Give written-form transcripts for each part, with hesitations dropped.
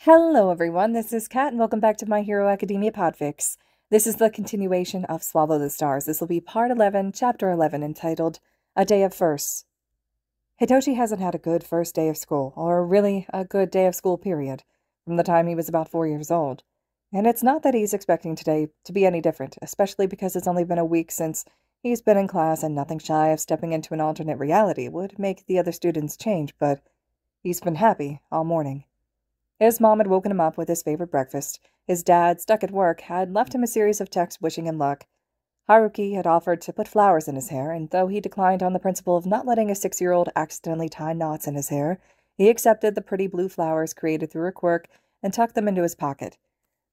Hello everyone, this is Kat and welcome back to My Hero Academia Podfics. This is the continuation of Swallow the Stars. This will be part 11, chapter 11, entitled A Day of Firsts. Hitoshi hasn't had a good first day of school, or really a good day of school period, from the time he was about 4 years old. And it's not that he's expecting today to be any different, especially because it's only been a week since he's been in class and nothing shy of stepping into an alternate reality would make the other students change, but he's been happy all morning. His mom had woken him up with his favorite breakfast. His dad, stuck at work, had left him a series of texts wishing him luck. Haruki had offered to put flowers in his hair, and though he declined on the principle of not letting a 6-year-old accidentally tie knots in his hair, he accepted the pretty blue flowers created through her quirk and tucked them into his pocket.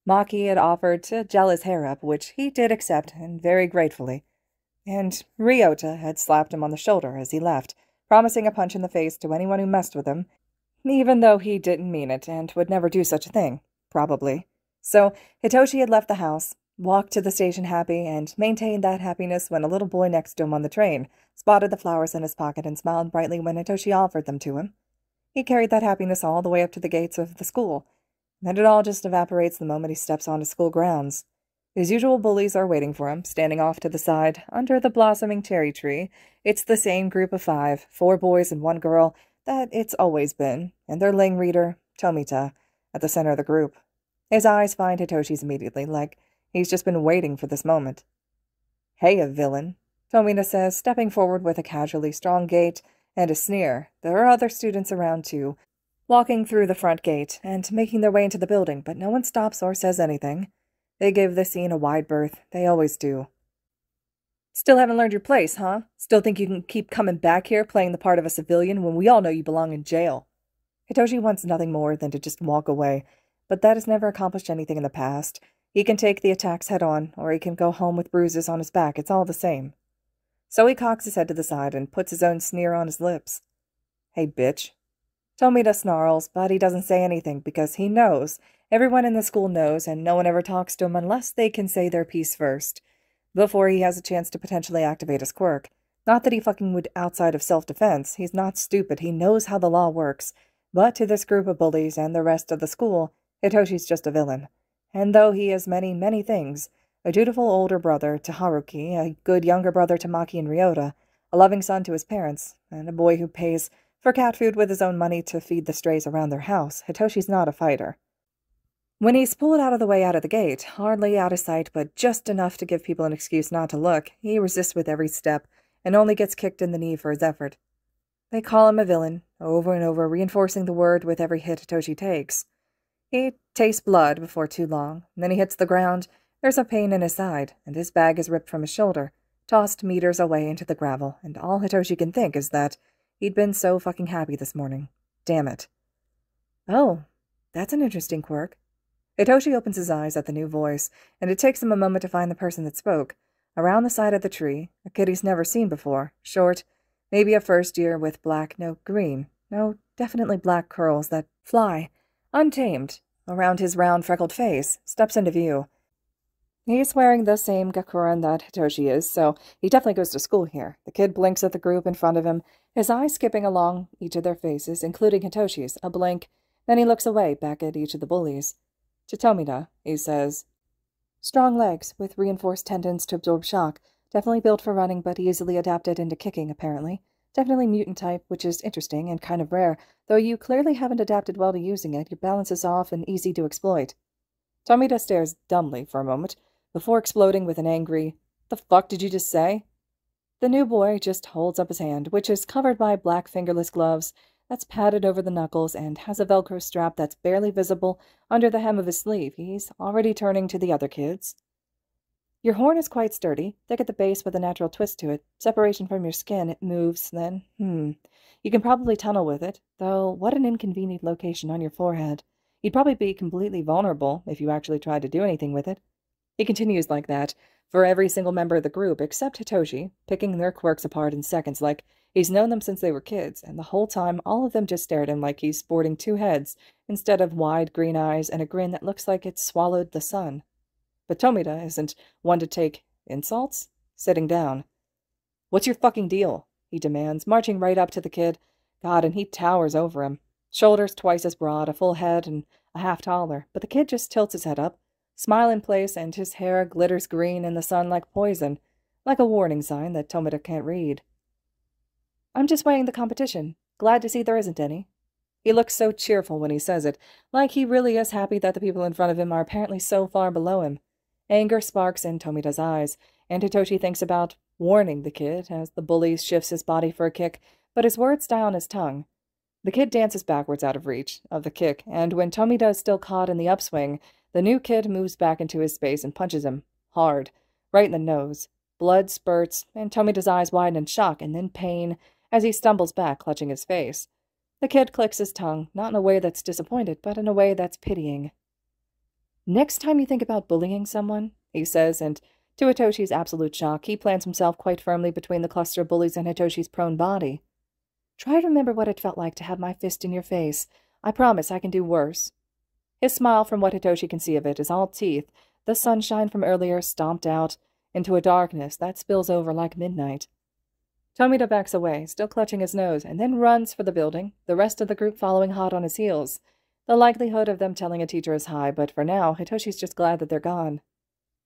Maki had offered to gel his hair up, which he did accept, and very gratefully. And Ryota had slapped him on the shoulder as he left, promising a punch in the face to anyone who messed with him, even though he didn't mean it and would never do such a thing, probably. So Hitoshi had left the house, walked to the station happy, and maintained that happiness when a little boy next to him on the train spotted the flowers in his pocket and smiled brightly when Hitoshi offered them to him. He carried that happiness all the way up to the gates of the school, and then it all just evaporates the moment he steps onto school grounds. His usual bullies are waiting for him, standing off to the side, under the blossoming cherry tree. It's the same group of 5, 4 boys and 1 girl, that it's always been, and their Ling reader, Tomita, at the center of the group. His eyes find Hitoshi's immediately, like he's just been waiting for this moment. "Hey, a villain," Tomita says, stepping forward with a casually strong gait and a sneer. There are other students around, too, walking through the front gate and making their way into the building, but no one stops or says anything. They give the scene a wide berth. They always do. "Still haven't learned your place, huh? Still think you can keep coming back here playing the part of a civilian when we all know you belong in jail?" Hitoshi wants nothing more than to just walk away, but that has never accomplished anything in the past. He can take the attacks head-on, or he can go home with bruises on his back. It's all the same. So he cocks his head to the side and puts his own sneer on his lips. "Hey, bitch." Tomita snarls, but he doesn't say anything because he knows. Everyone in the school knows, and no one ever talks to him unless they can say their piece first, before he has a chance to potentially activate his quirk. Not that he fucking would outside of self-defense. He's not stupid. He knows how the law works. But to this group of bullies and the rest of the school, Hitoshi's just a villain. And though he is many, many things, a dutiful older brother to Haruki, a good younger brother to Maki and Ryota, a loving son to his parents, and a boy who pays for cat food with his own money to feed the strays around their house, Hitoshi's not a fighter. When he's pulled out of the way out of the gate, hardly out of sight but just enough to give people an excuse not to look, he resists with every step and only gets kicked in the knee for his effort. They call him a villain, over and over, reinforcing the word with every hit Hitoshi takes. He tastes blood before too long, and then he hits the ground. There's a pain in his side, and his bag is ripped from his shoulder, tossed meters away into the gravel, and all Hitoshi can think is that he'd been so fucking happy this morning. Damn it. "Oh, that's an interesting quirk." Hitoshi opens his eyes at the new voice, and it takes him a moment to find the person that spoke. Around the side of the tree, a kid he's never seen before, short, maybe a first year with black, no, green, no, definitely black curls that fly, untamed, around his round, freckled face, steps into view. He's wearing the same gakuran that Hitoshi is, so he definitely goes to school here. The kid blinks at the group in front of him, his eyes skipping along each of their faces, including Hitoshi's, a blink, then he looks away, back at each of the bullies. To Tomita, he says, "Strong legs, with reinforced tendons to absorb shock. Definitely built for running, but easily adapted into kicking, apparently. Definitely mutant type, which is interesting and kind of rare, though you clearly haven't adapted well to using it. Your balance is off and easy to exploit." Tomita stares dumbly for a moment, before exploding with an angry, "The fuck did you just say?" The new boy just holds up his hand, which is covered by black fingerless gloves, that's padded over the knuckles and has a Velcro strap that's barely visible under the hem of his sleeve. He's already turning to the other kids. "Your horn is quite sturdy, thick at the base with a natural twist to it. Separation from your skin, it moves, then, You can probably tunnel with it, though what an inconvenient location on your forehead. You'd probably be completely vulnerable if you actually tried to do anything with it." He continues like that for every single member of the group except Hitoshi, picking their quirks apart in seconds like he's known them since they were kids, and the whole time all of them just stare at him like he's sporting 2 heads instead of wide green eyes and a grin that looks like it's swallowed the sun. But Tomita isn't one to take insults. Sitting down. "What's your fucking deal?" he demands, marching right up to the kid. God, and he towers over him. Shoulders twice as broad, a full head, and a half taller, but the kid just tilts his head up, smile in place, and his hair glitters green in the sun like poison, like a warning sign that Tomita can't read. I'm just weighing the competition. Glad to see there isn't any. He looks so cheerful when he says it, like he really is happy that the people in front of him are apparently so far below him. Anger sparks in Tomita's eyes, and Hitoshi thinks about warning the kid as the bully shifts his body for a kick, but his words die on his tongue. The kid dances backwards out of reach of the kick, and when Tomita is still caught in the upswing, the new kid moves back into his space and punches him, hard, right in the nose. Blood spurts, and Tomita's eyes widen in shock and then pain as he stumbles back, clutching his face. The kid clicks his tongue, not in a way that's disappointed, but in a way that's pitying. Next time you think about bullying someone, he says, and to Hitoshi's absolute shock, he plants himself quite firmly between the cluster of bullies and Hitoshi's prone body. Try to remember what it felt like to have my fist in your face. I promise I can do worse. His smile, from what Hitoshi can see of it, is all teeth, the sunshine from earlier stomped out into a darkness that spills over like midnight. Tomita backs away, still clutching his nose, and then runs for the building, the rest of the group following hot on his heels. The likelihood of them telling a teacher is high, but for now, Hitoshi's just glad that they're gone.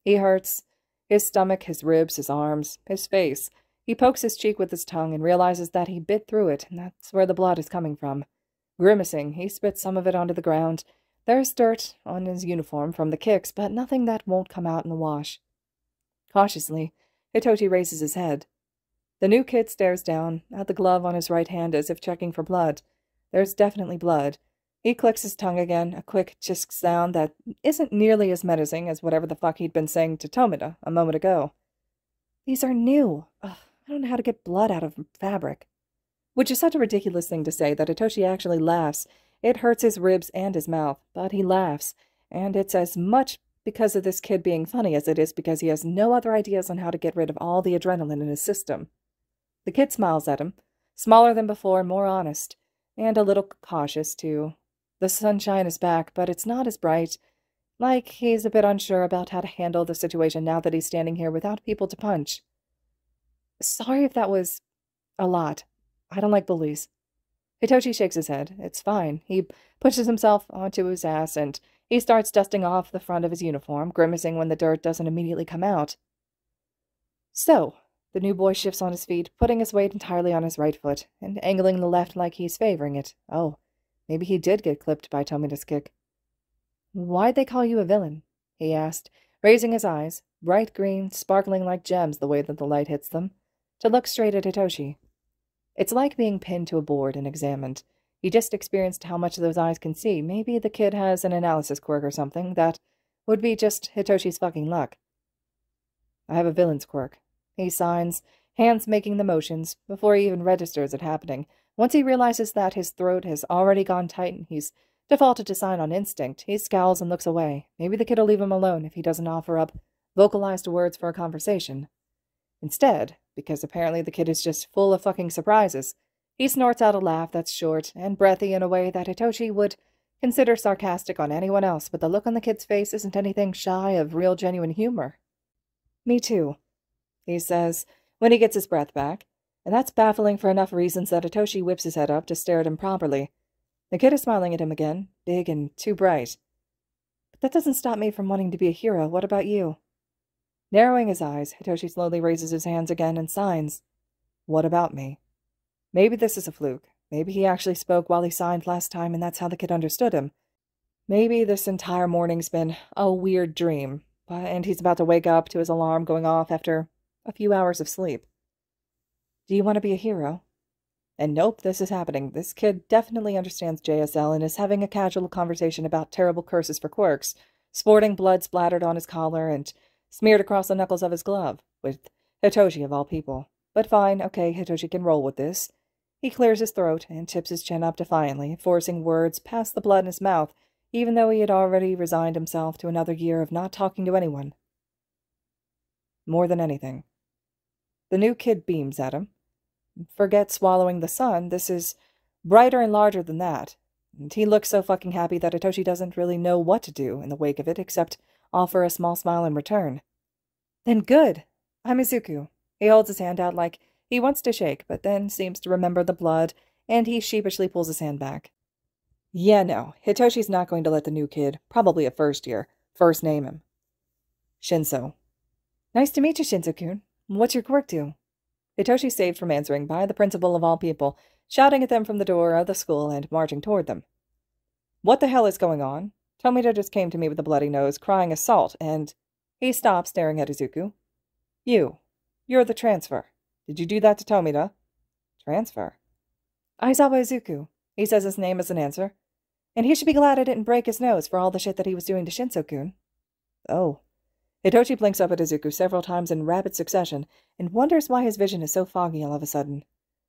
He hurts. His stomach, his ribs, his arms, his face. He pokes his cheek with his tongue and realizes that he bit through it, and that's where the blood is coming from. Grimacing, he spits some of it onto the ground. There's dirt on his uniform from the kicks, but nothing that won't come out in the wash. Cautiously, Hitoshi raises his head. The new kid stares down at the glove on his right hand as if checking for blood. There's definitely blood. He clicks his tongue again, a quick chisk sound that isn't nearly as menacing as whatever the fuck he'd been saying to Tomita a moment ago. These are new. Ugh, I don't know how to get blood out of fabric. Which is such a ridiculous thing to say that Hitoshi actually laughs. It hurts his ribs and his mouth, but he laughs, and it's as much because of this kid being funny as it is because he has no other ideas on how to get rid of all the adrenaline in his system. The kid smiles at him, smaller than before and more honest, and a little cautious, too. The sunshine is back, but it's not as bright, like he's a bit unsure about how to handle the situation now that he's standing here without people to punch. Sorry if that was a lot. I don't like bullies. Hitoshi shakes his head. It's fine. He pushes himself onto his ass, and he starts dusting off the front of his uniform, grimacing when the dirt doesn't immediately come out. So, the new boy shifts on his feet, putting his weight entirely on his right foot, and angling the left like he's favoring it. Oh, maybe he did get clipped by Tomita's kick. Why'd they call you a villain? He asked, raising his eyes, bright green, sparkling like gems the way that the light hits them, to look straight at Hitoshi. It's like being pinned to a board and examined. He just experienced how much those eyes can see. Maybe the kid has an analysis quirk or something that would be just Hitoshi's fucking luck. I have a villain's quirk. He signs, hands making the motions, before he even registers it happening. Once he realizes that his throat has already gone tight and he's defaulted to sign on instinct, he scowls and looks away. Maybe the kid will leave him alone if he doesn't offer up vocalized words for a conversation. Instead, because apparently the kid is just full of fucking surprises, he snorts out a laugh that's short and breathy in a way that Hitoshi would consider sarcastic on anyone else, but the look on the kid's face isn't anything shy of real genuine humor. Me too, he says, when he gets his breath back, and that's baffling for enough reasons that Hitoshi whips his head up to stare at him properly. The kid is smiling at him again, big and too bright. But that doesn't stop me from wanting to be a hero. What about you? Narrowing his eyes, Hitoshi slowly raises his hands again and signs. What about me? Maybe this is a fluke. Maybe he actually spoke while he signed last time and that's how the kid understood him. Maybe this entire morning's been a weird dream, and he's about to wake up to his alarm going off after a few hours of sleep. Do you want to be a hero? And nope, this is happening. This kid definitely understands JSL and is having a casual conversation about terrible curses for quirks, sporting blood splattered on his collar and smeared across the knuckles of his glove, with Hitoshi of all people. But fine, okay, Hitoshi can roll with this. He clears his throat and tips his chin up defiantly, forcing words past the blood in his mouth, even though he had already resigned himself to another year of not talking to anyone. More than anything. The new kid beams at him. Forget swallowing the sun, this is brighter and larger than that. And he looks so fucking happy that Hitoshi doesn't really know what to do in the wake of it except offer a small smile in return. Then good. I'm Izuku. He holds his hand out like he wants to shake, but then seems to remember the blood, and he sheepishly pulls his hand back. Yeah, no, Hitoshi's not going to let the new kid, probably a first year, first name him. Shinso. Nice to meet you, Shinso-kun. What's your quirk do? Hitoshi saved from answering by the principal of all people, shouting at them from the door of the school and marching toward them. What the hell is going on? Tomita just came to me with a bloody nose, crying assault, and... He stopped, staring at Izuku. You're the transfer. Did you do that to Tomita? Transfer? Aizawa Izuku. He says his name as an answer. And he should be glad I didn't break his nose for all the shit that he was doing to Shinso-kun. Oh. Hitoshi blinks up at Izuku several times in rapid succession and wonders why his vision is so foggy all of a sudden.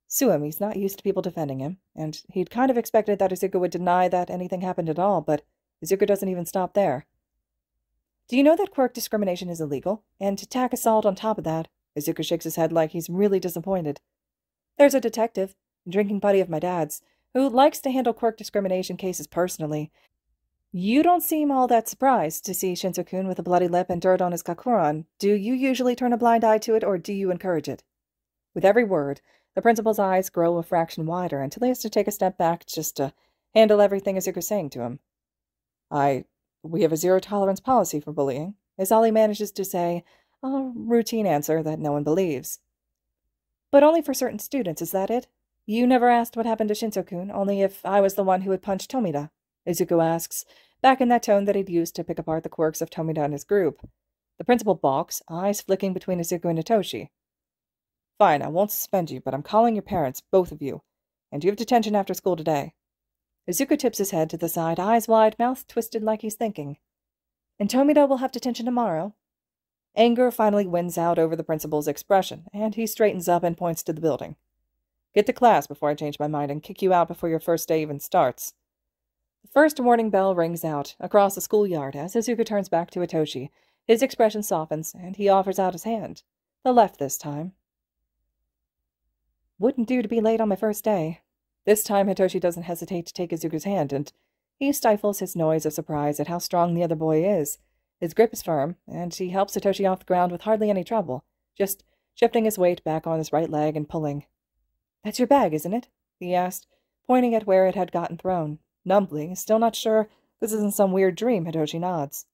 Sue him, he's not used to people defending him, and he'd kind of expected that Izuku would deny that anything happened at all, but Izuku doesn't even stop there. Do you know that quirk discrimination is illegal? And to tack assault on top of that, Izuku shakes his head like he's really disappointed. There's a detective, a drinking buddy of my dad's, who likes to handle quirk discrimination cases personally. You don't seem all that surprised to see Shinso-kun with a bloody lip and dirt on his kakuran. Do you usually turn a blind eye to it, or do you encourage it? With every word, the principal's eyes grow a fraction wider until he has to take a step back just to handle everything Izuku's saying to him. We have a zero-tolerance policy for bullying, is all he manages to say, a routine answer that no one believes. But only for certain students, is that it? You never asked what happened to Shinso-kun, only if I was the one who had punched Tomita, Izuku asks, back in that tone that he'd used to pick apart the quirks of Tomita and his group. The principal balks, eyes flicking between Izuku and Hitoshi. Fine, I won't suspend you, but I'm calling your parents, both of you, and you have detention after school today. Izuku tips his head to the side, eyes wide, mouth twisted like he's thinking. And Tomita will have detention tomorrow? Anger finally wins out over the principal's expression, and he straightens up and points to the building. Get to class before I change my mind and kick you out before your first day even starts. The first warning bell rings out across the schoolyard as Izuku turns back to Hitoshi. His expression softens, and he offers out his hand. The left this time. Wouldn't do to be late on my first day. This time Hitoshi doesn't hesitate to take Izuku's hand, and he stifles his noise of surprise at how strong the other boy is. His grip is firm, and he helps Hitoshi off the ground with hardly any trouble, just shifting his weight back on his right leg and pulling. That's your bag, isn't it? He asked, pointing at where it had gotten thrown. Numbly, still not sure this isn't some weird dream, Hitoshi nods.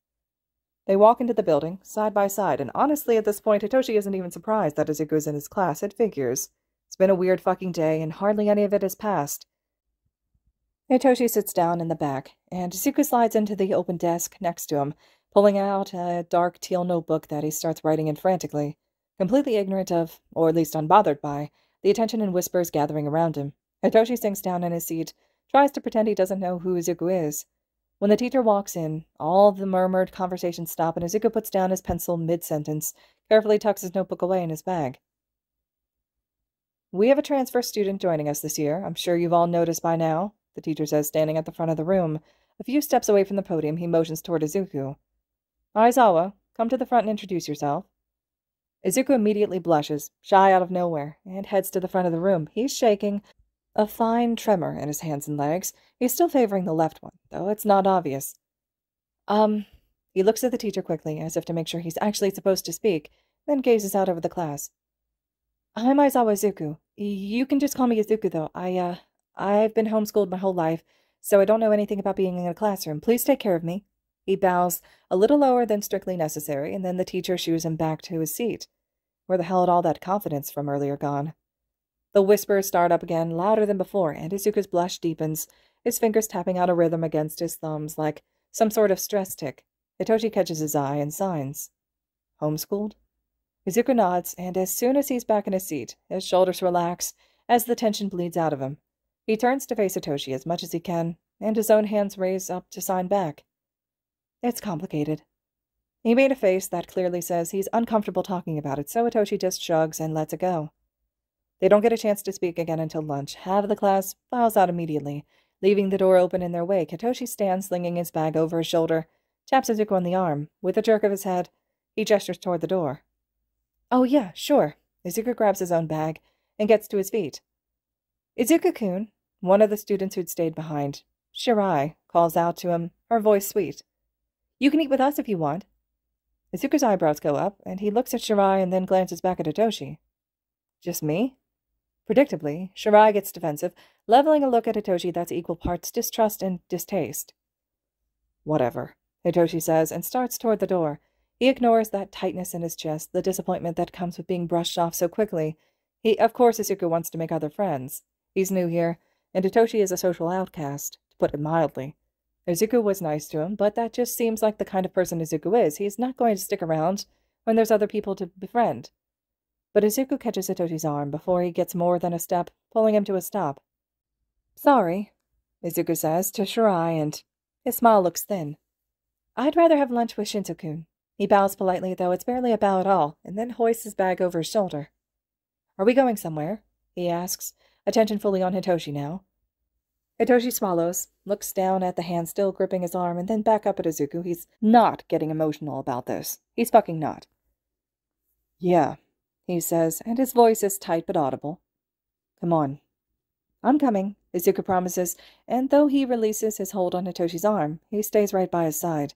They walk into the building, side by side, and honestly at this point Hitoshi isn't even surprised that Izuku is in his class. It figures. It's been a weird fucking day, and hardly any of it has passed. Hitoshi sits down in the back, and Izuku slides into the open desk next to him, pulling out a dark teal notebook that he starts writing in frantically, completely ignorant of, or at least unbothered by, the attention and whispers gathering around him. Hitoshi sinks down in his seat, tries to pretend he doesn't know who Izuku is. When the teacher walks in, all the murmured conversations stop, and Izuku puts down his pencil mid-sentence, carefully tucks his notebook away in his bag. We have a transfer student joining us this year. I'm sure you've all noticed by now, the teacher says, standing at the front of the room. A few steps away from the podium, he motions toward Izuku. Aizawa, come to the front and introduce yourself. Izuku immediately blushes, shy out of nowhere, and heads to the front of the room. He's shaking, a fine tremor in his hands and legs. He's still favoring the left one, though it's not obvious. He looks at the teacher quickly, as if to make sure he's actually supposed to speak, then gazes out over the class. I'm Aizawa Izuku. You can just call me Izuku, though. I've been homeschooled my whole life, so I don't know anything about being in a classroom. Please take care of me. He bows a little lower than strictly necessary, and then the teacher shoos him back to his seat. Where the hell had all that confidence from earlier gone? The whispers start up again, louder than before, and Izuku's blush deepens, his fingers tapping out a rhythm against his thumbs like some sort of stress tick. Hitoshi catches his eye and signs. Homeschooled? Izuku nods, and as soon as he's back in his seat, his shoulders relax as the tension bleeds out of him. He turns to face Hitoshi as much as he can, and his own hands raise up to sign back. It's complicated. He made a face that clearly says he's uncomfortable talking about it, so Hitoshi just shrugs and lets it go. They don't get a chance to speak again until lunch. Half of the class files out immediately, leaving the door open in their wake. Hitoshi stands slinging his bag over his shoulder, taps Izuku on the arm. With a jerk of his head, he gestures toward the door. Oh yeah, sure. Izuku grabs his own bag and gets to his feet. Izuku-kun, one of the students who'd stayed behind, Shirai, calls out to him, her voice sweet. You can eat with us if you want. Izuku's eyebrows go up, and he looks at Shirai and then glances back at Hitoshi. Just me? Predictably, Shirai gets defensive, leveling a look at Hitoshi that's equal parts distrust and distaste. Whatever, Hitoshi says, and starts toward the door. He ignores that tightness in his chest, the disappointment that comes with being brushed off so quickly. Of course, Izuku wants to make other friends. He's new here, and Hitoshi is a social outcast, to put it mildly. Izuku was nice to him, but that just seems like the kind of person Izuku is. He's not going to stick around when there's other people to befriend. But Izuku catches Hitoshi's arm before he gets more than a step, pulling him to a stop. Sorry, Izuku says to Shirai, and his smile looks thin. I'd rather have lunch with Shinzo-kun. He bows politely, though it's barely a bow at all, and then hoists his bag over his shoulder. Are we going somewhere? He asks, attention fully on Hitoshi now. Hitoshi swallows, looks down at the hand still gripping his arm, and then back up at Izuku. He's not getting emotional about this. He's fucking not. Yeah, he says, and his voice is tight but audible. Come on. I'm coming, Izuku promises, and though he releases his hold on Hitoshi's arm, he stays right by his side.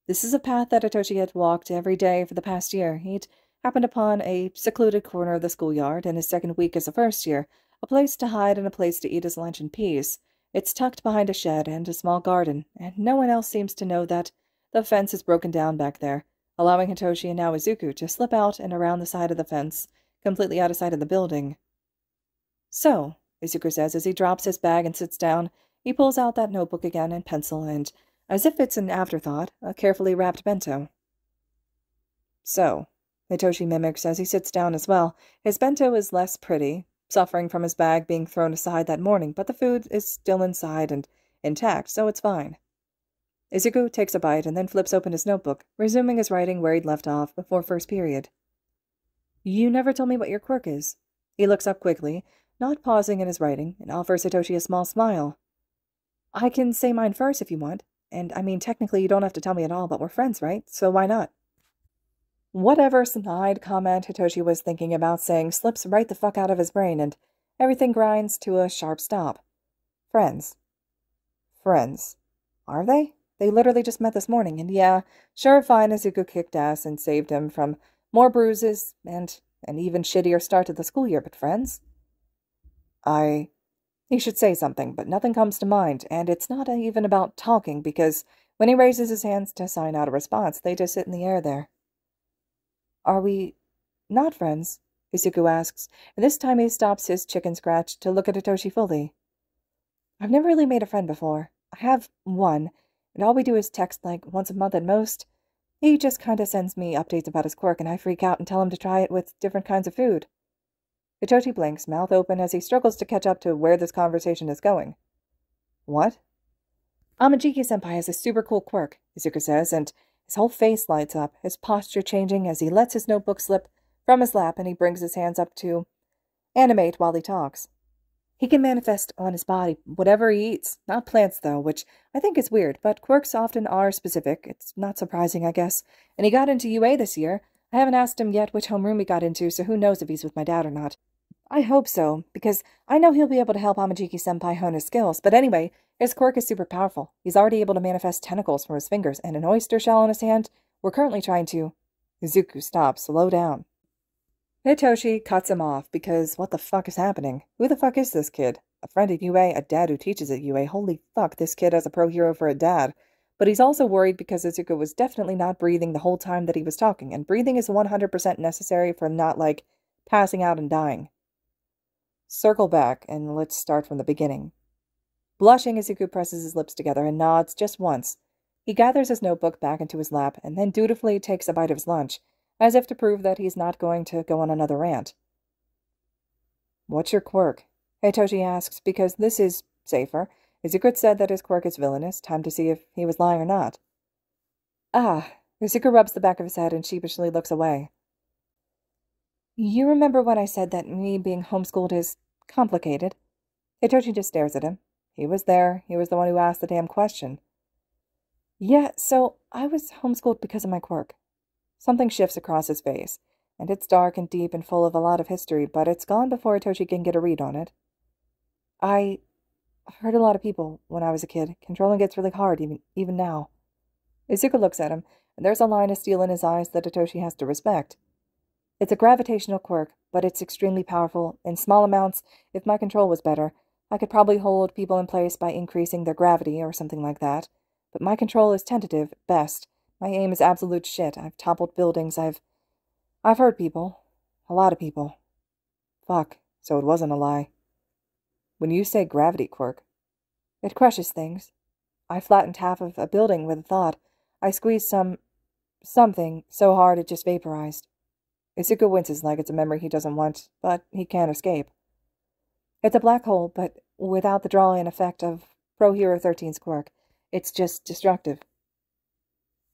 This is a path that Hitoshi had walked every day for the past year. He'd happened upon a secluded corner of the schoolyard in his second week as a first year, a place to hide and a place to eat his lunch in peace. It's tucked behind a shed and a small garden, and no one else seems to know that the fence is broken down back there, allowing Hitoshi and now Izuku to slip out and around the side of the fence, completely out of sight of the building. So, Izuku says as he drops his bag and sits down, he pulls out that notebook again and pencil and, as if it's an afterthought, a carefully wrapped bento. So, Hitoshi mimics as he sits down as well. His bento is less pretty, suffering from his bag being thrown aside that morning, but the food is still inside and intact, so it's fine. Izuku takes a bite and then flips open his notebook, resuming his writing where he'd left off before first period. You never told me what your quirk is. He looks up quickly, not pausing in his writing, and offers Hitoshi a small smile. I can say mine first if you want, and I mean technically you don't have to tell me at all, but we're friends, right? So why not? Whatever snide comment Hitoshi was thinking about saying slips right the fuck out of his brain, and everything grinds to a sharp stop. Friends. Friends. Are they? They literally just met this morning, and yeah, sure fine Izuku kicked ass and saved him from more bruises and an even shittier start to the school year, but friends? He should say something, but nothing comes to mind, and it's not even about talking, because when he raises his hands to sign out a response, they just sit in the air there. Are we not friends? Izuku asks, and this time he stops his chicken scratch to look at Hitoshi fully. I've never really made a friend before. I have one, and all we do is text like once a month at most. He just kinda sends me updates about his quirk, and I freak out and tell him to try it with different kinds of food. Hitoshi blinks, mouth open, as he struggles to catch up to where this conversation is going. What? Amajiki-senpai has a super cool quirk, Izuku says, and his whole face lights up, his posture changing as he lets his notebook slip from his lap and he brings his hands up to animate while he talks. He can manifest on his body whatever he eats, not plants though, which I think is weird, but quirks often are specific. It's not surprising, I guess. And he got into UA this year. I haven't asked him yet which homeroom he got into, so who knows if he's with my dad or not. I hope so, because I know he'll be able to help Amajiki-senpai hone his skills, but anyway, his quirk is super powerful. He's already able to manifest tentacles from his fingers and an oyster shell on his hand. We're currently trying to... Izuku stops. Slow down. Hitoshi cuts him off, because what the fuck is happening? Who the fuck is this kid? A friend at UA, a dad who teaches at UA. Holy fuck, this kid has a pro hero for a dad. But he's also worried because Izuku was definitely not breathing the whole time that he was talking, and breathing is 100% necessary for not, like, passing out and dying. Circle back, and let's start from the beginning. Blushing, Izuku presses his lips together and nods just once. He gathers his notebook back into his lap, and then dutifully takes a bite of his lunch, as if to prove that he's not going to go on another rant. What's your quirk? Hitoshi asks, because this is safer. Izuku had said that his quirk is villainous. Time to see if he was lying or not. Ah, Izuku rubs the back of his head and sheepishly looks away. You remember when I said that me being homeschooled is complicated? Hitoshi just stares at him. He was there. He was the one who asked the damn question. Yeah, so I was homeschooled because of my quirk. Something shifts across his face, and it's dark and deep and full of a lot of history, but it's gone before Hitoshi can get a read on it. I hurt a lot of people when I was a kid. Controlling gets really hard, even now. Izuku looks at him, and there's a line of steel in his eyes that Hitoshi has to respect. It's a gravitational quirk, but it's extremely powerful. In small amounts, if my control was better, I could probably hold people in place by increasing their gravity or something like that, but my control is tentative, at best. My aim is absolute shit. I've toppled buildings, I've hurt people. A lot of people. Fuck, so it wasn't a lie. When you say gravity quirk, it crushes things. I flattened half of a building with a thought. I squeezed something so hard it just vaporized. Izuku winces like it's a memory he doesn't want, but he can't escape. It's a black hole, but without the draw-in effect of Pro Hero 13's quirk. It's just destructive.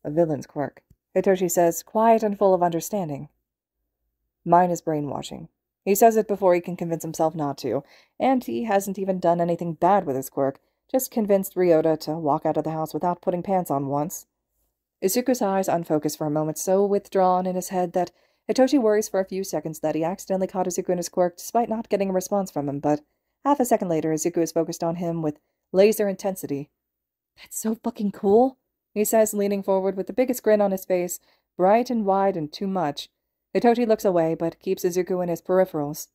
A villain's quirk, Hitoshi says, quiet and full of understanding. Mine is brainwashing. He says it before he can convince himself not to, and he hasn't even done anything bad with his quirk, just convinced Ryota to walk out of the house without putting pants on once. Izuku's eyes unfocus for a moment, so withdrawn in his head that Hitoshi worries for a few seconds that he accidentally caught Izuku in his quirk despite not getting a response from him, but half a second later Izuku is focused on him with laser intensity. That's so fucking cool, he says, leaning forward with the biggest grin on his face, bright and wide and too much. Hitoshi looks away, but keeps Izuku in his peripherals.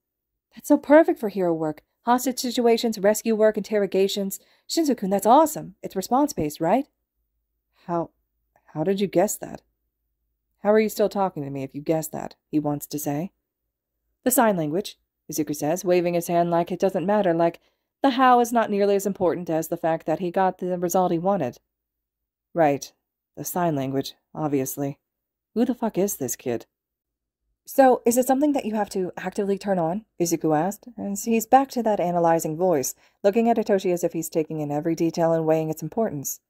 That's so perfect for hero work. Hostage situations, rescue work, interrogations. Shinzo-kun, that's awesome. It's response-based, right? How did you guess that? How are you still talking to me if you guessed that? He wants to say. The sign language, Izuku says, waving his hand like it doesn't matter, like the how is not nearly as important as the fact that he got the result he wanted. Right. The sign language, obviously. Who the fuck is this kid? So, is it something that you have to actively turn on? Izuku asked, and he's back to that analyzing voice, looking at Hitoshi as if he's taking in every detail and weighing its importance.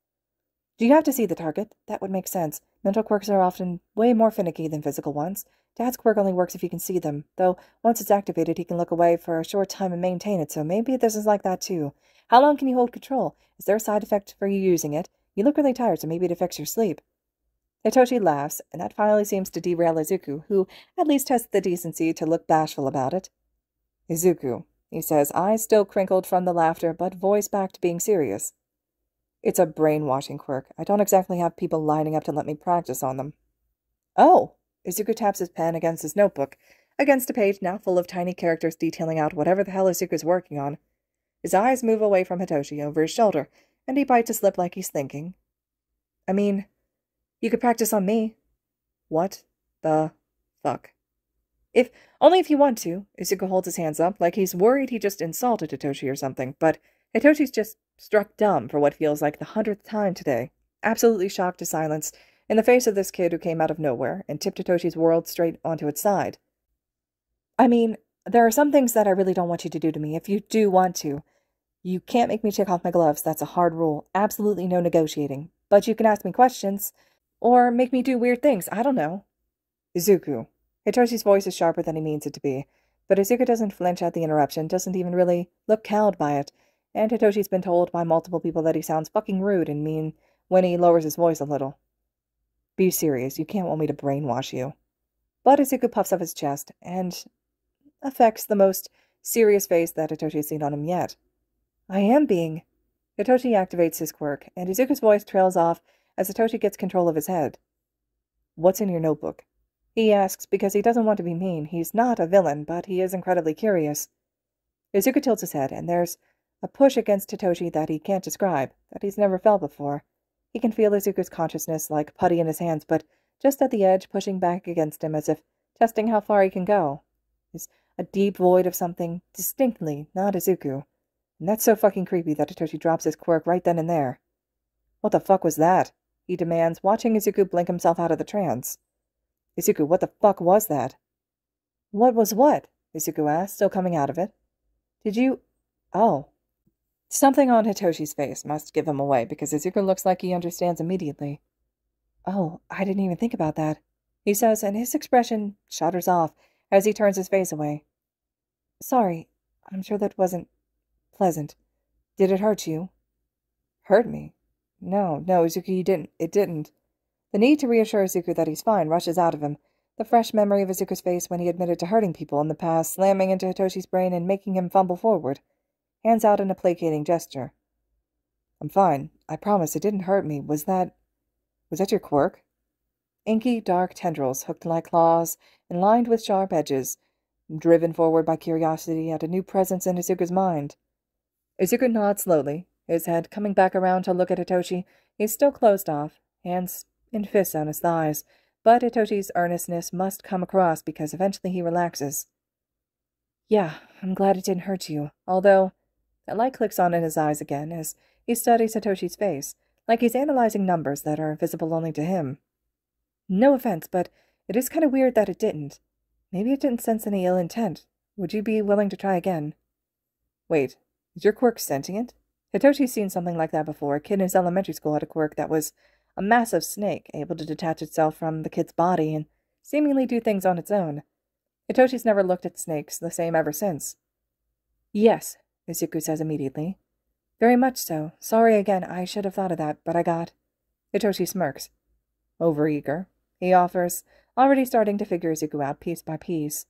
Do you have to see the target? That would make sense. Mental quirks are often way more finicky than physical ones. Dad's quirk only works if you can see them, though once it's activated he can look away for a short time and maintain it, so maybe this is like that too. How long can you hold control? Is there a side effect for you using it? You look really tired, so maybe it affects your sleep. Hitoshi laughs, and that finally seems to derail Izuku, who at least has the decency to look bashful about it. Izuku, he says, eyes still crinkled from the laughter, but voice back to being serious. It's a brainwashing quirk. I don't exactly have people lining up to let me practice on them. Oh! Izuku taps his pen against his notebook, against a page now full of tiny characters detailing out whatever the hell Izuku's working on. His eyes move away from Hitoshi over his shoulder, and he bites his lip like he's thinking. I mean, you could practice on me. What the fuck? Only if you want to. Izuku holds his hands up, like he's worried he just insulted Hitoshi or something, but Hitoshi's just struck dumb for what feels like the 100th time today, absolutely shocked to silence in the face of this kid who came out of nowhere and tipped Hitoshi's world straight onto its side. I mean, there are some things that I really don't want you to do to me if you do want to. You can't make me take off my gloves, that's a hard rule, absolutely no negotiating. But you can ask me questions, or make me do weird things, I don't know. Izuku. Hitoshi's voice is sharper than he means it to be, but Izuku doesn't flinch at the interruption, doesn't even really look cowed by it, and Hitoshi's been told by multiple people that he sounds fucking rude and mean when he lowers his voice a little. Be serious, you can't want me to brainwash you. But Izuku puffs up his chest, and affects the most serious face that Hitoshi's seen on him yet. I am being... Hitoshi activates his quirk, and Izuku's voice trails off as Hitoshi gets control of his head. What's in your notebook? He asks because he doesn't want to be mean. He's not a villain, but he is incredibly curious. Izuku tilts his head, and there's a push against Hitoshi that he can't describe, that he's never felt before. He can feel Izuku's consciousness like putty in his hands, but just at the edge, pushing back against him as if testing how far he can go. Is a deep void of something, distinctly not Izuku. And that's so fucking creepy that Hitoshi drops his quirk right then and there. What the fuck was that? He demands, watching Izuku blink himself out of the trance. Izuku, what the fuck was that? What was what? Izuku asked, still coming out of it. Did you... Oh. Something on Hitoshi's face must give him away, because Izuku looks like he understands immediately. Oh, I didn't even think about that, he says, and his expression shudders off as he turns his face away. Sorry, I'm sure that wasn't pleasant. Did it hurt you? Hurt me? No, Izuku, you didn't. It didn't. The need to reassure Izuku that he's fine rushes out of him, the fresh memory of Izuku's face when he admitted to hurting people in the past slamming into Hitoshi's brain and making him fumble forward. Hands out in a placating gesture. I'm fine. I promise it didn't hurt me. Was that your quirk? Inky, dark tendrils hooked like claws and lined with sharp edges, driven forward by curiosity at a new presence in Izuku's mind. Izuku nods slowly, his head coming back around to look at Hitoshi. He's still closed off, hands in fists on his thighs, but Hitoshi's earnestness must come across because eventually he relaxes. Yeah, I'm glad it didn't hurt you, although a light clicks on in his eyes again as he studies Hitoshi's face, like he's analyzing numbers that are visible only to him. No offense, but it is kind of weird that it didn't. Maybe it didn't sense any ill intent. Would you be willing to try again? Wait, is your quirk sentient? Hitoshi's seen something like that before. A kid in his elementary school had a quirk that was a massive snake, able to detach itself from the kid's body and seemingly do things on its own. Hitoshi's never looked at snakes the same ever since. Yes, Izuku says immediately. Very much so. Sorry again, I should have thought of that, but I got... Hitoshi smirks. Overeager, he offers, already starting to figure Izuku out piece by piece.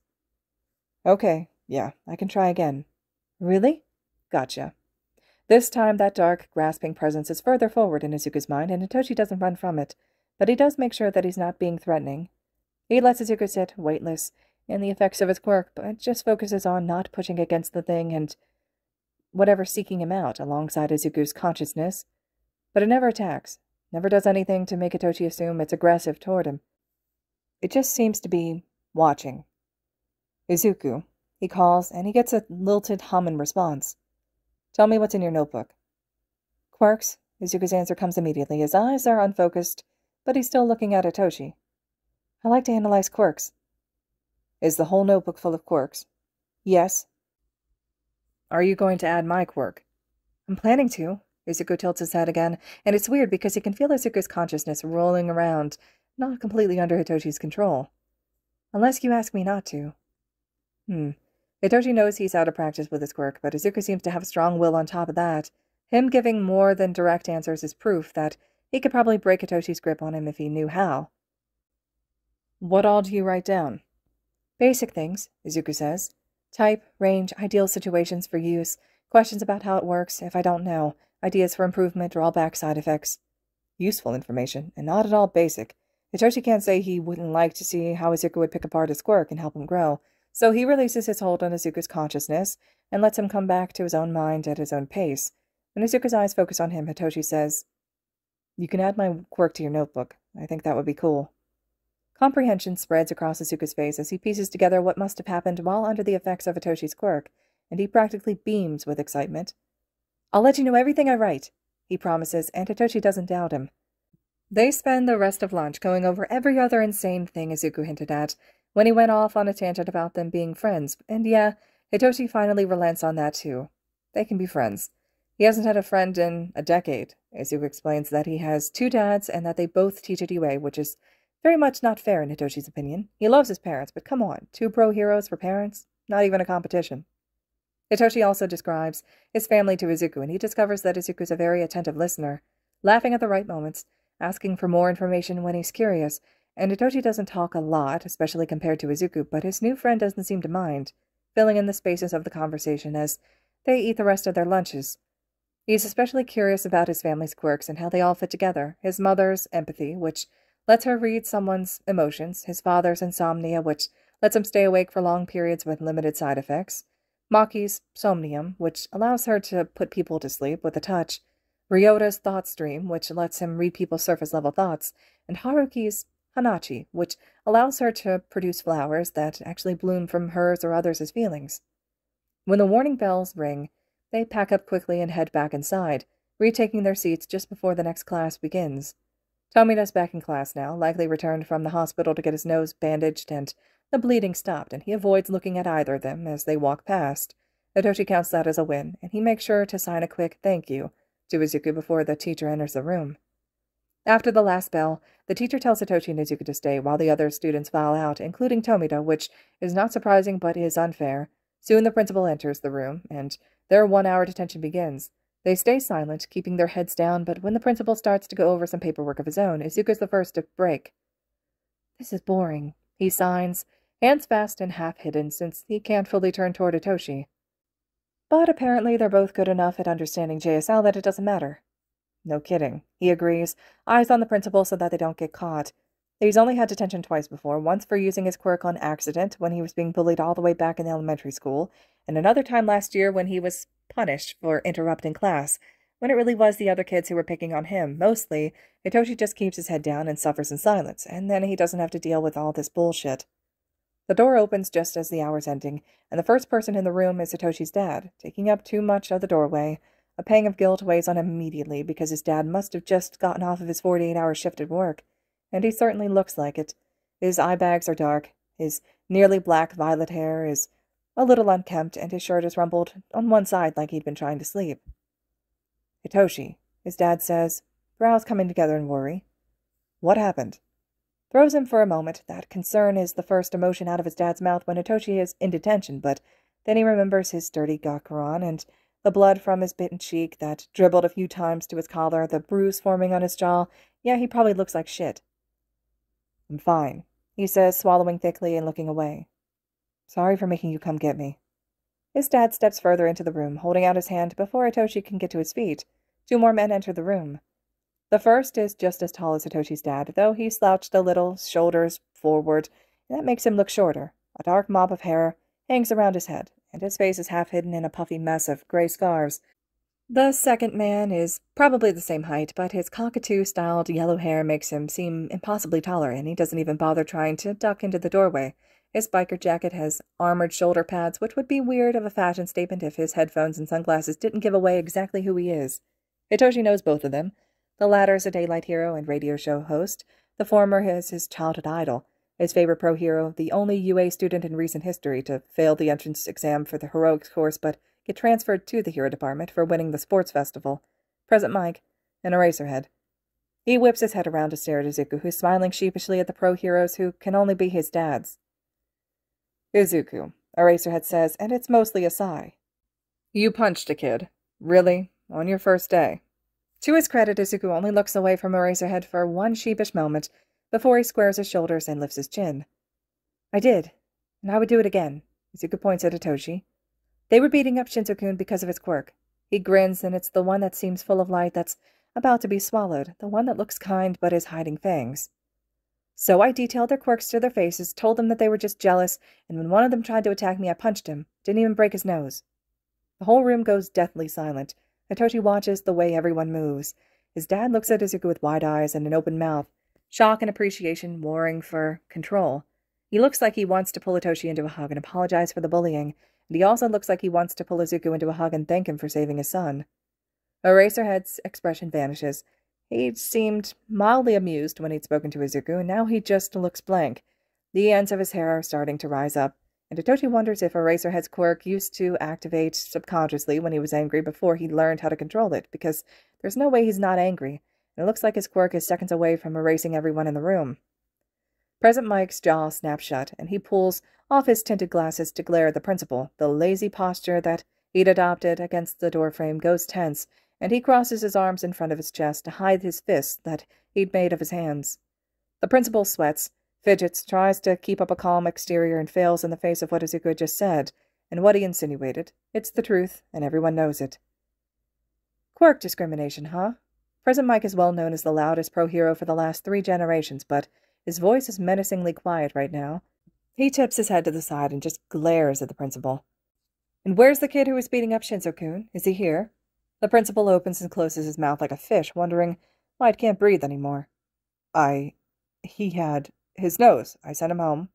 Okay, yeah, I can try again. Really? Gotcha. This time that dark, grasping presence is further forward in Izuku's mind, and Hitoshi doesn't run from it, but he does make sure that he's not being threatening. He lets Izuku sit, weightless, in the effects of his quirk, but just focuses on not pushing against the thing and whatever seeking him out alongside Izuku's consciousness. But it never attacks, never does anything to make Hitoshi assume it's aggressive toward him. It just seems to be watching. Izuku, he calls, and he gets a lilted hum in response. Tell me what's in your notebook. Quirks. Izuku's answer comes immediately. His eyes are unfocused, but he's still looking at Hitoshi. I like to analyze quirks. Is the whole notebook full of quirks? Yes. Are you going to add my quirk? I'm planning to. Izuku tilts his head again, and it's weird because he can feel Izuku's consciousness rolling around, not completely under Hitoshi's control. Unless you ask me not to. Hitoshi knows he's out of practice with his quirk, but Izuku seems to have a strong will on top of that. Him giving more than direct answers is proof that he could probably break Hitoshi's grip on him if he knew how. What all do you write down? Basic things, Izuku says. Type, range, ideal situations for use, questions about how it works, if I don't know, ideas for improvement, drawback, side effects. Useful information, and not at all basic. Hitoshi can't say he wouldn't like to see how Izuku would pick apart his quirk and help him grow, so he releases his hold on Izuku's consciousness and lets him come back to his own mind at his own pace. When Izuku's eyes focus on him, Hitoshi says, You can add my quirk to your notebook. I think that would be cool. Comprehension spreads across Izuku's face as he pieces together what must have happened while under the effects of Hitoshi's quirk, and he practically beams with excitement. I'll let you know everything I write, he promises, and Hitoshi doesn't doubt him. They spend the rest of lunch going over every other insane thing Izuku hinted at, when he went off on a tangent about them being friends, and yeah, Hitoshi finally relents on that too. They can be friends. He hasn't had a friend in a decade. Izuku explains that he has 2 dads and that they both teach at UA, which is very much not fair in Hitoshi's opinion. He loves his parents, but come on, 2 pro heroes for parents? Not even a competition. Hitoshi also describes his family to Izuku, and he discovers that Izuku's a very attentive listener, laughing at the right moments, asking for more information when he's curious, and Hitoshi doesn't talk a lot, especially compared to Izuku, but his new friend doesn't seem to mind, filling in the spaces of the conversation as they eat the rest of their lunches. He's especially curious about his family's quirks and how they all fit together, his mother's empathy, which lets her read someone's emotions, his father's insomnia, which lets him stay awake for long periods with limited side effects, Maki's somnium, which allows her to put people to sleep with a touch, Ryota's thought stream, which lets him read people's surface-level thoughts, and Haruki's hanachi, which allows her to produce flowers that actually bloom from hers or others' feelings. When the warning bells ring, they pack up quickly and head back inside, retaking their seats just before the next class begins. Tomina's back in class now, likely returned from the hospital to get his nose bandaged and the bleeding stopped, and he avoids looking at either of them as they walk past. Hitoshi counts that as a win, and he makes sure to sign a quick thank you to Izuku before the teacher enters the room. After the last bell, the teacher tells Hitoshi and Izuku to stay while the other students file out, including Tomita, which is not surprising but is unfair. Soon the principal enters the room, and their 1-hour detention begins. They stay silent, keeping their heads down, but when the principal starts to go over some paperwork of his own, Izuku's the first to break. This is boring, he signs, hands fast and half-hidden, since he can't fully turn toward Hitoshi. But apparently they're both good enough at understanding JSL that it doesn't matter. No kidding, he agrees, eyes on the principal so that they don't get caught. He's only had detention twice before, once for using his quirk on accident when he was being bullied all the way back in elementary school, and another time last year when he was punished for interrupting class, when it really was the other kids who were picking on him. Mostly, Hitoshi just keeps his head down and suffers in silence, and then he doesn't have to deal with all this bullshit. The door opens just as the hour's ending, and the first person in the room is Hitoshi's dad, taking up too much of the doorway. A pang of guilt weighs on him immediately, because his dad must have just gotten off of his 48-hour shift at work, and he certainly looks like it. His eye bags are dark, his nearly black violet hair is a little unkempt, and his shirt is rumpled on one side like he'd been trying to sleep. "Hitoshi," his dad says, brows coming together in worry. "What happened?" Throws him for a moment. That concern is the first emotion out of his dad's mouth when Hitoshi is in detention, but then he remembers his dirty gakuran and the blood from his bitten cheek that dribbled a few times to his collar, the bruise forming on his jaw. Yeah, he probably looks like shit. "I'm fine," he says, swallowing thickly and looking away. "Sorry for making you come get me." His dad steps further into the room, holding out his hand before Hitoshi can get to his feet. 2 more men enter the room. The first is just as tall as Hitoshi's dad, though he slouched a little, shoulders forward, and that makes him look shorter. A dark mop of hair hangs around his head, and his face is half hidden in a puffy mess of gray scars. The second man is probably the same height, but his cockatoo-styled yellow hair makes him seem impossibly taller, and he doesn't even bother trying to duck into the doorway. His biker jacket has armored shoulder pads, which would be weird of a fashion statement if his headphones and sunglasses didn't give away exactly who he is. Hitoshi knows both of them. The latter is a daylight hero and radio show host. The former is his childhood idol, his favorite pro hero, the only UA student in recent history to fail the entrance exam for the heroics course but get transferred to the hero department for winning the sports festival. Present Mike, an Eraserhead. He whips his head around to stare at Izuku, who's smiling sheepishly at the pro heroes who can only be his dads. "Izuku," Eraserhead says, and it's mostly a sigh. "You punched a kid. Really? On your first day?" To his credit, Izuku only looks away from Eraserhead for one sheepish moment before he squares his shoulders and lifts his chin. "I did, and I would do it again." Izuku points at Hitoshi. "They were beating up Shinzo-kun because of his quirk." He grins, and it's the one that seems full of light that's about to be swallowed, the one that looks kind but is hiding fangs. "So I detailed their quirks to their faces, told them that they were just jealous, and when one of them tried to attack me, I punched him. Didn't even break his nose." The whole room goes deathly silent. Hitoshi watches the way everyone moves. His dad looks at Izuku with wide eyes and an open mouth, shock and appreciation warring for control. He looks like he wants to pull Hitoshi into a hug and apologize for the bullying, and he also looks like he wants to pull Izuku into a hug and thank him for saving his son. Eraserhead's expression vanishes. He seemed mildly amused when he'd spoken to Izuku, and now he just looks blank. The ends of his hair are starting to rise up, and Hitoshi wonders if Eraserhead's quirk used to activate subconsciously when he was angry before he learned how to control it, because there's no way he's not angry, and it looks like his quirk is seconds away from erasing everyone in the room. Present Mike's jaw snaps shut, and he pulls off his tinted glasses to glare at the principal. The lazy posture that he'd adopted against the doorframe goes tense, and he crosses his arms in front of his chest to hide his fists that he'd made of his hands. The principal sweats, fidgets, tries to keep up a calm exterior, and fails in the face of what Izuku had just said, and what he insinuated. It's the truth, and everyone knows it. "Quirk discrimination, huh?" Present Mike is well known as the loudest pro-hero for the last 3 generations, but his voice is menacingly quiet right now. He tips his head to the side and just glares at the principal. "And where's the kid who was beating up Shinzo-kun? Is he here?" The principal opens and closes his mouth like a fish, wondering why it can't breathe anymore. He had his nose. I sent him home."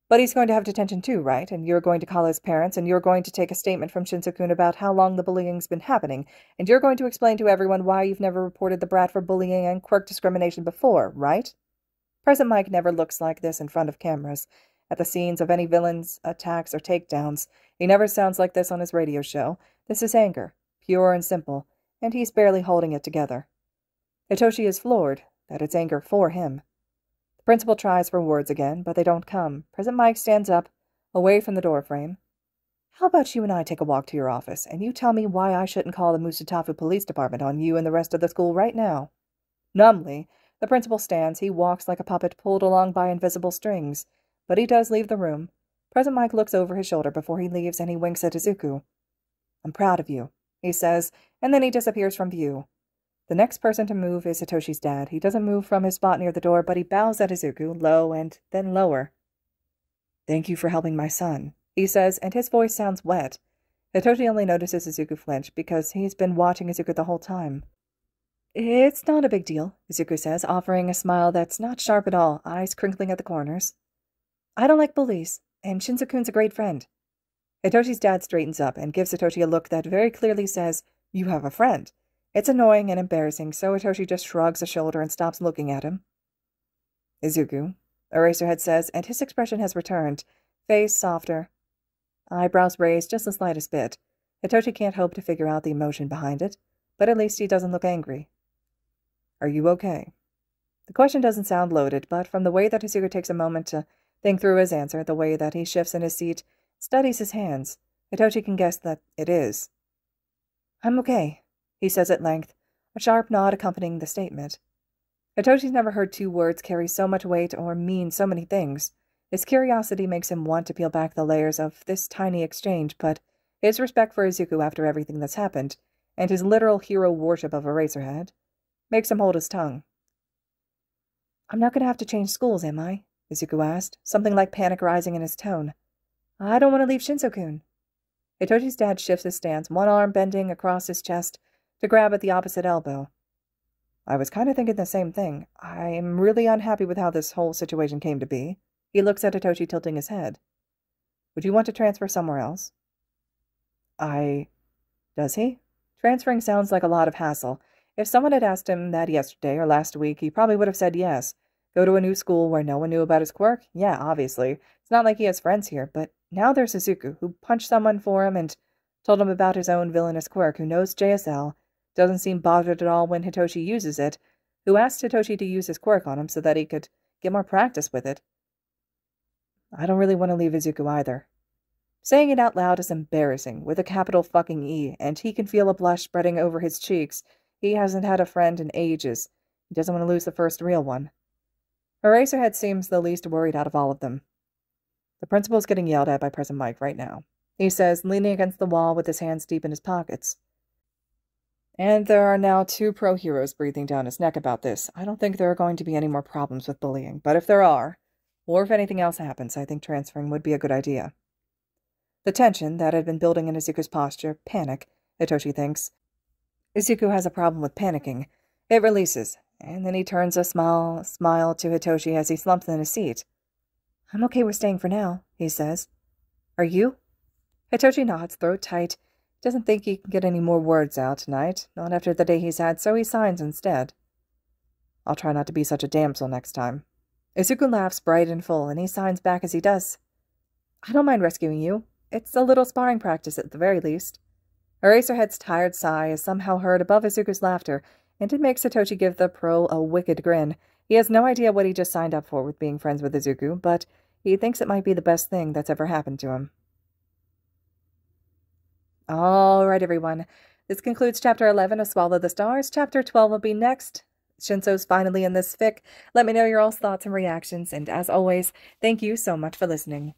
"But he's going to have detention too, right? And you're going to call his parents, and you're going to take a statement from Shinzo-kun about how long the bullying's been happening, and you're going to explain to everyone why you've never reported the brat for bullying and quirk discrimination before, right?" Present Mike never looks like this in front of cameras. At the scenes of any villain's attacks or takedowns, he never sounds like this on his radio show. This is anger, pure and simple, and he's barely holding it together. Hitoshi is floored that it's anger for him. The principal tries for words again, but they don't come. Present Mike stands up, away from the doorframe. "How about you and I take a walk to your office, and you tell me why I shouldn't call the Musatafu Police Department on you and the rest of the school right now?" Numbly, the principal stands. He walks like a puppet pulled along by invisible strings, but he does leave the room. Present Mike looks over his shoulder before he leaves, and he winks at Izuku. "I'm proud of you," he says, and then he disappears from view. The next person to move is Hitoshi's dad. He doesn't move from his spot near the door, but he bows at Izuku, low and then lower. "Thank you for helping my son," he says, and his voice sounds wet. Hitoshi only notices Izuku flinch because he's been watching Izuku the whole time. It's not a big deal, Izuku says, offering a smile that's not sharp at all, eyes crinkling at the corners. I don't like bullies, and Shinzo-kun's a great friend. Hitoshi's dad straightens up and gives Hitoshi a look that very clearly says, you have a friend. It's annoying and embarrassing, so Hitoshi just shrugs a shoulder and stops looking at him. Izuku, Eraserhead says, and his expression has returned, face softer, eyebrows raised just the slightest bit. Hitoshi can't hope to figure out the emotion behind it, but at least he doesn't look angry. Are you okay? The question doesn't sound loaded, but from the way that Izuku takes a moment to think through his answer, the way that he shifts in his seat, studies his hands, Hitoshi can guess that it is. I'm okay, he says at length, a sharp nod accompanying the statement. Hitoshi's never heard two words carry so much weight or mean so many things. His curiosity makes him want to peel back the layers of this tiny exchange, but his respect for Izuku after everything that's happened, and his literal hero worship of Eraserhead, makes him hold his tongue. I'm not going to have to change schools, am I? Izuku asked, something like panic rising in his tone. I don't want to leave Shinzo-kun. Hitoshi's dad shifts his stance, one arm bending across his chest to grab at the opposite elbow. I was kind of thinking the same thing. I'm really unhappy with how this whole situation came to be. He looks at Hitoshi, tilting his head. Would you want to transfer somewhere else? Does he? Transferring sounds like a lot of hassle. If someone had asked him that yesterday or last week, he probably would have said yes. Go to a new school where no one knew about his quirk? Yeah, obviously. It's not like he has friends here, but now there's Izuku, who punched someone for him and told him about his own villainous quirk, who knows JSL, doesn't seem bothered at all when Hitoshi uses it, who asked Hitoshi to use his quirk on him so that he could get more practice with it. I don't really want to leave Izuku either. Saying it out loud is embarrassing, with a capital fucking E, and he can feel a blush spreading over his cheeks. He hasn't had a friend in ages. He doesn't want to lose the first real one. Eraserhead seems the least worried out of all of them. The principal's getting yelled at by President Mike right now, he says, leaning against the wall with his hands deep in his pockets. And there are now 2 pro-heroes breathing down his neck about this. I don't think there are going to be any more problems with bullying, but if there are, or if anything else happens, I think transferring would be a good idea. The tension that had been building in Izuku's posture, panic, Hitoshi thinks. Izuku has a problem with panicking. It releases, and then he turns a smile to Hitoshi as he slumps in his seat. I'm okay with staying for now, he says. Are you? Hitoshi nods, throat tight. Doesn't think he can get any more words out tonight, not after the day he's had, so he signs instead. I'll try not to be such a damsel next time. Izuku laughs bright and full, and he signs back as he does. I don't mind rescuing you. It's a little sparring practice at the very least. Eraserhead's tired sigh is somehow heard above Izuku's laughter, and it makes Hitoshi give the pro a wicked grin. He has no idea what he just signed up for with being friends with Izuku, but he thinks it might be the best thing that's ever happened to him. All right, everyone. This concludes Chapter 11 of Swallow the Stars. Chapter 12 will be next. Shinso's finally in this fic. Let me know your all's thoughts and reactions, and as always, thank you so much for listening.